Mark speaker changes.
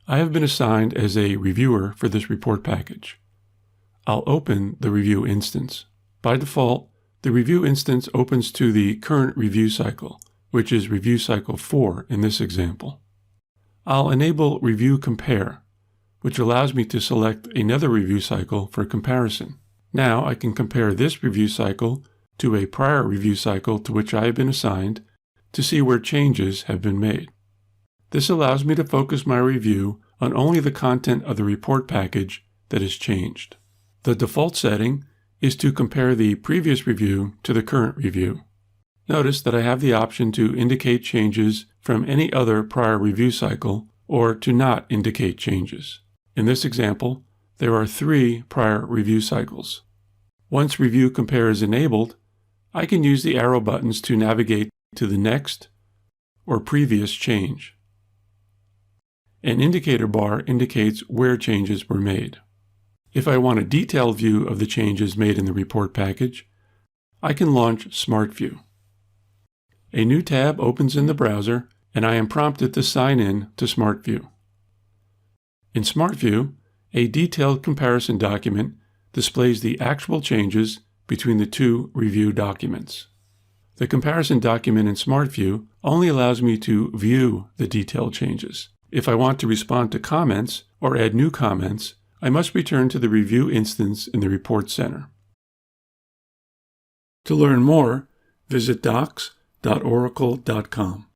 Speaker 1: I have been assigned as a reviewer for this report package. I'll open the review instance. By default, the review instance opens to the current review cycle, which is review cycle 4 in this example. I'll enable Review Compare, which allows me to select another review cycle for comparison. Now I can compare this review cycle to a prior review cycle to which I have been assigned to see where changes have been made. This allows me to focus my review on only the content of the report package that is changed. The default setting is to compare the previous review to the current review. Notice that I have the option to indicate changes from any other prior review cycle or to not indicate changes. In this example, there are 3 prior review cycles. Once Review Compare is enabled, I can use the arrow buttons to navigate to the next or previous change. An indicator bar indicates where changes were made. If I want a detailed view of the changes made in the report package, I can launch Smart View. A new tab opens in the browser, and I am prompted to sign in to Smart View. In Smart View, a detailed comparison document displays the actual changes between the 2 review documents. The comparison document in Smart View only allows me to view the detailed changes. If I want to respond to comments or add new comments, I must return to the review instance in the Report Center. To learn more, visit docs.oracle.com.